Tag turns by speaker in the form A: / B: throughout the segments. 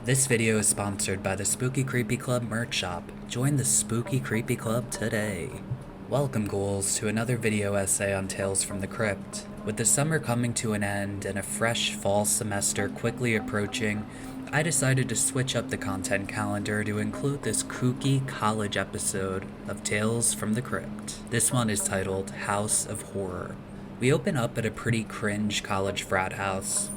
A: This video is sponsored by the Spooky Creepy Club merch shop. Join the Spooky Creepy Club today. Welcome, ghouls, to another video essay on Tales from the Crypt. With the summer coming to an end and a fresh fall semester quickly approaching, I decided to switch up the content calendar to include this kooky college episode of Tales from the Crypt. This one is titled House of Horror. We open up at a pretty cringe college frat house.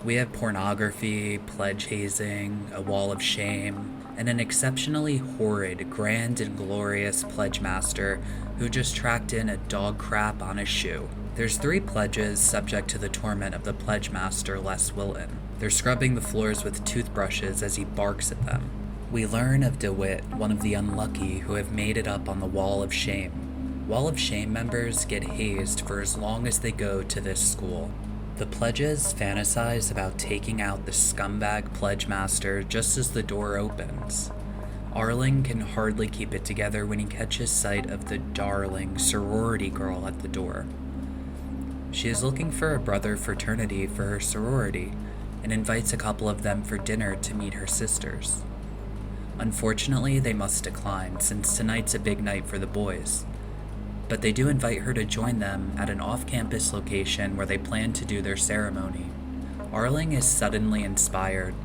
A: We have pornography, pledge hazing, a wall of shame, and an exceptionally horrid, grand and glorious pledge master who just tracked in a dog crap on his shoe. There's 3 pledges subject to the torment of the pledge master, Les Wilton. They're scrubbing the floors with toothbrushes as he barks at them. We learn of DeWitt, one of the unlucky who have made it up on the Wall of Shame. Wall of Shame members get hazed for as long as they go to this school. The pledges fantasize about taking out the scumbag pledge master just as the door opens. Arling can hardly keep it together when he catches sight of the darling sorority girl at the door. She is looking for a brother fraternity for her sorority and invites a couple of them for dinner to meet her sisters. Unfortunately, they must decline since tonight's a big night for the boys. But they do invite her to join them at an off-campus location where they plan to do their ceremony. Arling is suddenly inspired.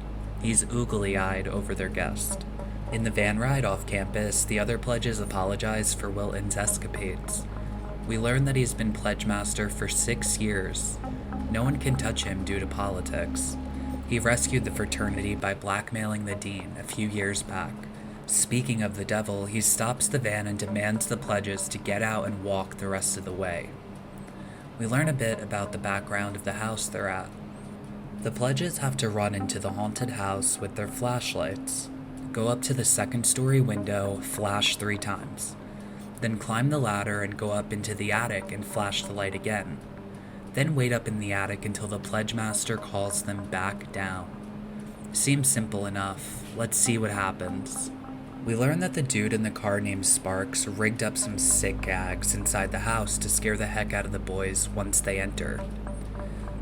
A: He's oogly-eyed over their guest. In the van ride off-campus, the other pledges apologize for Wilton's escapades. We learn that he's been pledge master for 6 years. No one can touch him due to politics. He rescued the fraternity by blackmailing the dean a few years back. Speaking of the devil, he stops the van and demands the pledges to get out and walk the rest of the way. We learn a bit about the background of the house they're at. The pledges have to run into the haunted house with their flashlights, go up to the 2nd-story window, flash 3 times, then climb the ladder and go up into the attic and flash the light again, then wait up in the attic until the pledge master calls them back down. Seems simple enough. Let's see what happens. We learn that the dude in the car named Sparks rigged up some sick gags inside the house to scare the heck out of the boys once they enter.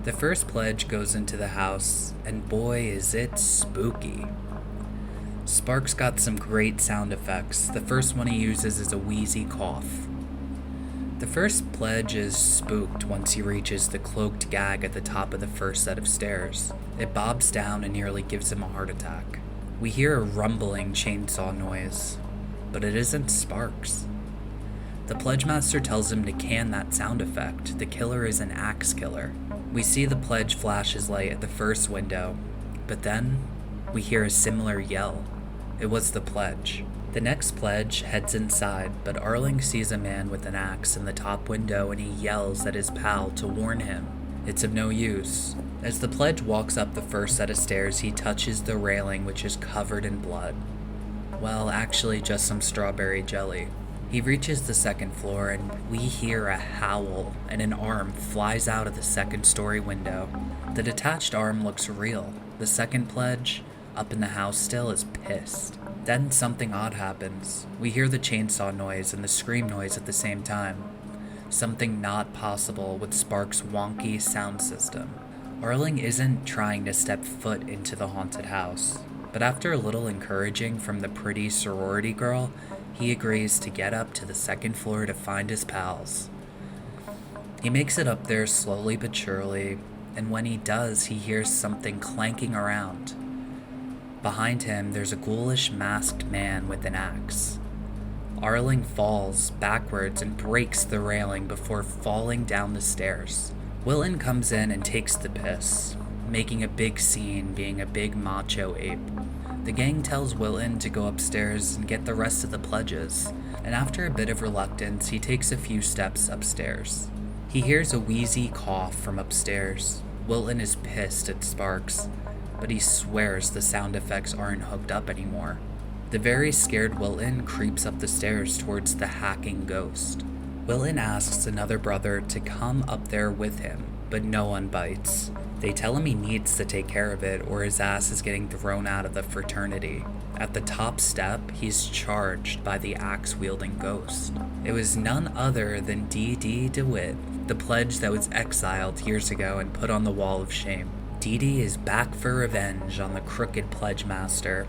A: The first pledge goes into the house, and boy is it spooky. Sparks got some great sound effects. The first one he uses is a wheezy cough. The first pledge is spooked once he reaches the cloaked gag at the top of the first set of stairs. It bobs down and nearly gives him a heart attack. We hear a rumbling chainsaw noise, but it isn't Sparks. The pledge master tells him to can that sound effect. The killer is an axe killer. We see the pledge flash his light at the first window, but then we hear a similar yell. It was the pledge. The next pledge heads inside, but Arling sees a man with an axe in the top window and he yells at his pal to warn him. It's of no use. As the pledge walks up the first set of stairs, he touches the railing, which is covered in blood. Well, actually just some strawberry jelly. He reaches the 2nd floor and we hear a howl and an arm flies out of the 2nd-story window. The detached arm looks real. The 2nd pledge, up in the house still, is pissed. Then something odd happens. We hear the chainsaw noise and the scream noise at the same time. Something not possible with Sparks' wonky sound system. Arling isn't trying to step foot into the haunted house, but after a little encouraging from the pretty sorority girl, he agrees to get up to the 2nd floor to find his pals. He makes it up there slowly but surely, and when he does, he hears something clanking around. Behind him, there's a ghoulish masked man with an axe. Arling falls backwards and breaks the railing before falling down the stairs. Wilton comes in and takes the piss, making a big scene, being a big macho ape. The gang tells Wilton to go upstairs and get the rest of the pledges, and after a bit of reluctance, he takes a few steps upstairs. He hears a wheezy cough from upstairs. Wilton is pissed at Sparks, but he swears the sound effects aren't hooked up anymore. The very scared Wilton creeps up the stairs towards the hacking ghost. Wilton asks another brother to come up there with him, but no one bites. They tell him he needs to take care of it or his ass is getting thrown out of the fraternity. At the top step, he's charged by the axe-wielding ghost. It was none other than D.D. DeWitt, the pledge that was exiled years ago and put on the Wall of Shame. Dee Dee is back for revenge on the crooked pledge master,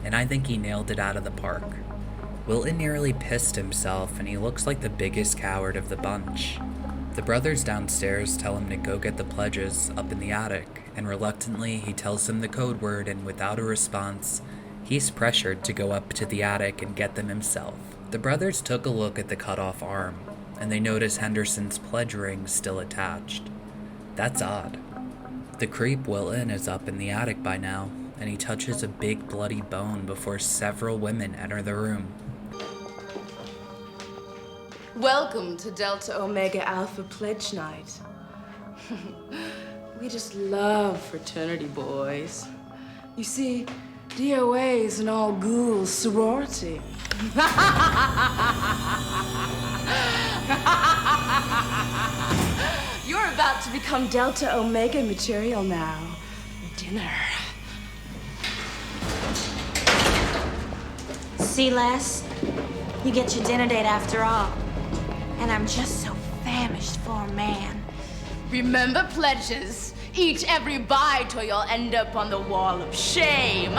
A: and I think he nailed it out of the park. Wilton nearly pissed himself, and he looks like the biggest coward of the bunch. The brothers downstairs tell him to go get the pledges up in the attic, and reluctantly he tells them the code word, and without a response, he's pressured to go up to the attic and get them himself. The brothers took a look at the cut-off arm, and they notice Henderson's pledge ring still attached. That's odd. The creep Wilton is up in the attic by now, and he touches a big bloody bone before several women enter the room.
B: Welcome to Delta Omega Alpha Pledge Night. We just love fraternity boys. You see, DOA is an all-ghouls sorority. You're about to become Delta Omega material now. Dinner.
C: See, Les? You get your dinner date after all. And I'm just so famished for a man.
B: Remember pledges. Eat every bite or you'll end up on the wall of shame.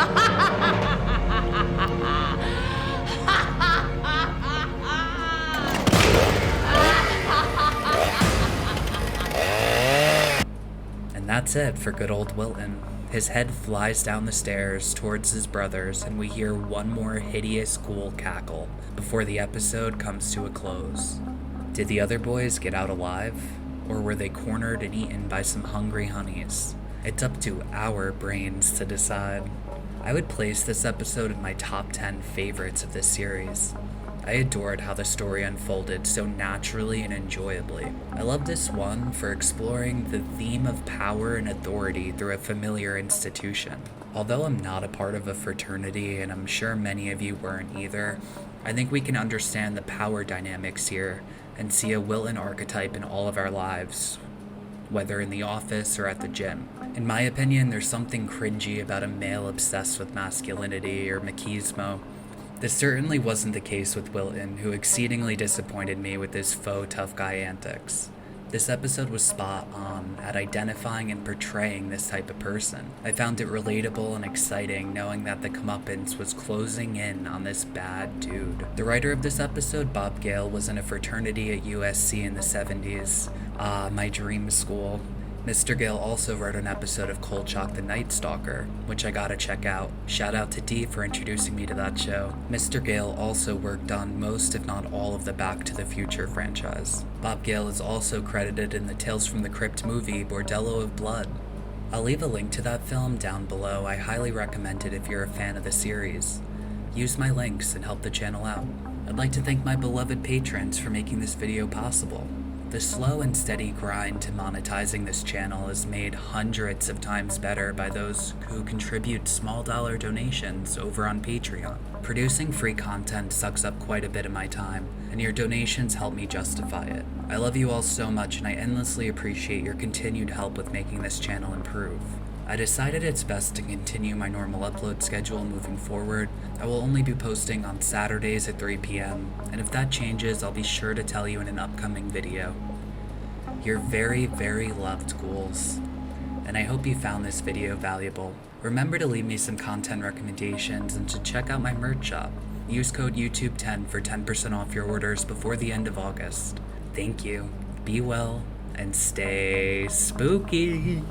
A: And that's it for good old Wilton. His head flies down the stairs towards his brothers, and we hear one more hideous ghoul cackle before the episode comes to a close. Did the other boys get out alive? Or were they cornered and eaten by some hungry honeys? It's up to our brains to decide. I would place this episode in my top 10 favorites of this series. I adored how the story unfolded so naturally and enjoyably. I love this one for exploring the theme of power and authority through a familiar institution. Although I'm not a part of a fraternity, and I'm sure many of you weren't either, I think we can understand the power dynamics here and see a Wilton archetype in all of our lives, whether in the office or at the gym. In my opinion, there's something cringy about a male obsessed with masculinity or machismo. This certainly wasn't the case with Wilton, who exceedingly disappointed me with his faux tough guy antics. This episode was spot on at identifying and portraying this type of person. I found it relatable and exciting knowing that the comeuppance was closing in on this bad dude. The writer of this episode, Bob Gale, was in a fraternity at USC in the 70s. My dream school. Mr. Gale also wrote an episode of Kolchak the Night Stalker, which I gotta check out. Shout out to Dee for introducing me to that show. Mr. Gale also worked on most, if not all, of the Back to the Future franchise. Bob Gale is also credited in the Tales from the Crypt movie, Bordello of Blood. I'll leave a link to that film down below. I highly recommend it if you're a fan of the series. Use my links and help the channel out. I'd like to thank my beloved patrons for making this video possible. The slow and steady grind to monetizing this channel is made hundreds of times better by those who contribute small dollar donations over on Patreon. Producing free content sucks up quite a bit of my time, and your donations help me justify it. I love you all so much, and I endlessly appreciate your continued help with making this channel improve. I decided it's best to continue my normal upload schedule moving forward. I will only be posting on Saturdays at 3 p.m, and if that changes, I'll be sure to tell you in an upcoming video. You're very, very loved, ghouls, and I hope you found this video valuable. Remember to leave me some content recommendations and to check out my merch shop. Use code YouTube10 for 10% off your orders before the end of August. Thank you, be well, and stay spooky.